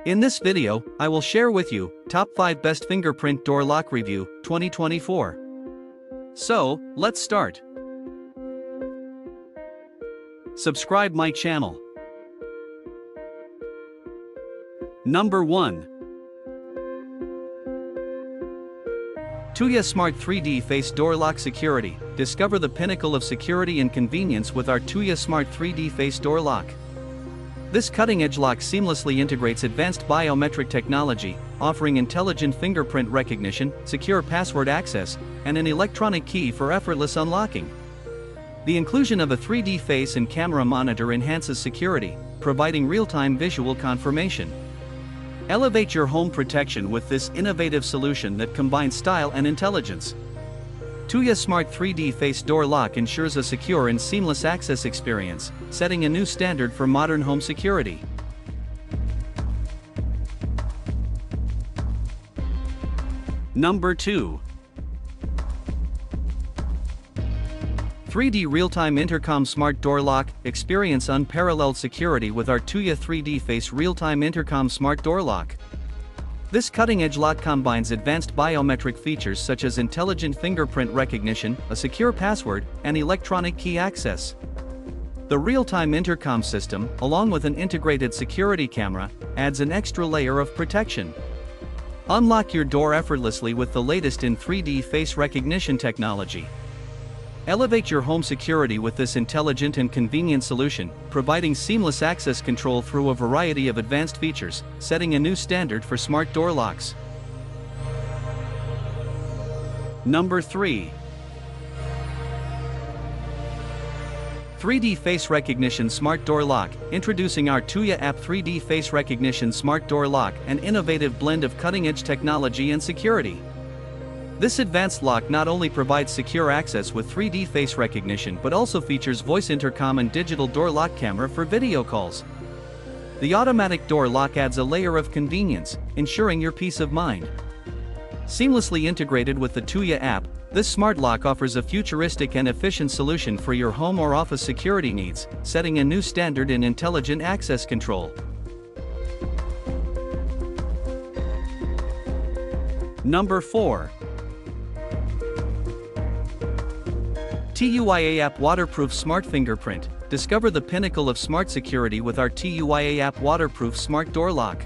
In this video, I will share with you top 5 best fingerprint door lock review 2024. So, let's start. Subscribe my channel. Number 1. Tuya Smart 3D Face Door Lock Security. Discover the pinnacle of security and convenience with our Tuya Smart 3D Face Door Lock. This cutting-edge lock seamlessly integrates advanced biometric technology, offering intelligent fingerprint recognition, secure password access, and an electronic key for effortless unlocking. The inclusion of a 3D face and camera monitor enhances security, providing real-time visual confirmation. Elevate your home protection with this innovative solution that combines style and intelligence. Tuya Smart 3D Face Door Lock ensures a secure and seamless access experience, setting a new standard for modern home security. Number 2. 3D Realtime Intercom Smart Door Lock. Experience unparalleled security with our Tuya 3D Face Realtime Intercom Smart Door Lock. This cutting-edge lock combines advanced biometric features such as intelligent fingerprint recognition, a secure password, and electronic key access. The real-time intercom system, along with an integrated security camera, adds an extra layer of protection. Unlock your door effortlessly with the latest in 3D face recognition technology. Elevate your home security with this intelligent and convenient solution, providing seamless access control through a variety of advanced features, setting a new standard for smart door locks. Number 3. 3D Face Recognition Smart Door Lock. Introducing our Tuya app 3D Face Recognition Smart Door Lock, an innovative blend of cutting-edge technology and security. This advanced lock not only provides secure access with 3D face recognition but also features voice intercom and digital door lock camera for video calls. The automatic door lock adds a layer of convenience, ensuring your peace of mind. Seamlessly integrated with the Tuya app, this smart lock offers a futuristic and efficient solution for your home or office security needs, setting a new standard in intelligent access control. Number 4. Tuya App Waterproof Smart Fingerprint. Discover the pinnacle of smart security with our Tuya App Waterproof Smart Door Lock.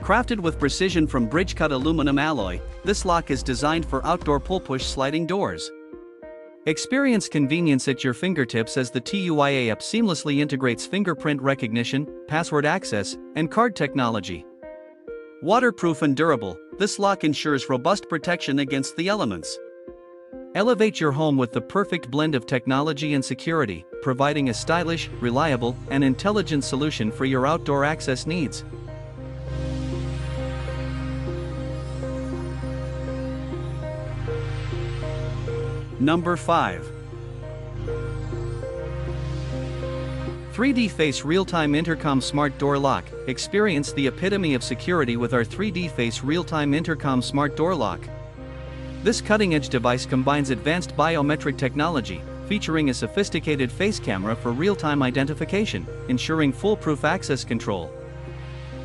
Crafted with precision from BridgeCut aluminum alloy, this lock is designed for outdoor pull-push sliding doors. Experience convenience at your fingertips as the Tuya app seamlessly integrates fingerprint recognition, password access, and card technology. Waterproof and durable, this lock ensures robust protection against the elements. Elevate your home with the perfect blend of technology and security, providing a stylish, reliable, and intelligent solution for your outdoor access needs. Number 5. 3D Face Realtime Intercom Smart Door Lock. Experience the epitome of security with our 3D Face Realtime Intercom Smart Door Lock. This cutting-edge device combines advanced biometric technology, featuring a sophisticated face camera for real-time identification, ensuring foolproof access control.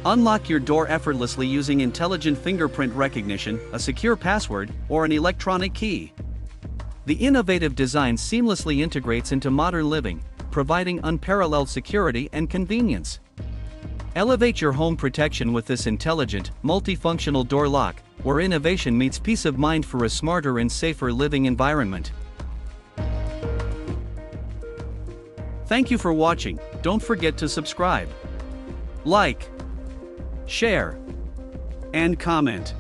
Unlock your door effortlessly using intelligent fingerprint recognition, a secure password, or an electronic key. The innovative design seamlessly integrates into modern living, providing unparalleled security and convenience. Elevate your home protection with this intelligent, multifunctional door lock, where innovation meets peace of mind for a smarter and safer living environment. Thank you for watching. Don't forget to subscribe, like, share, and comment.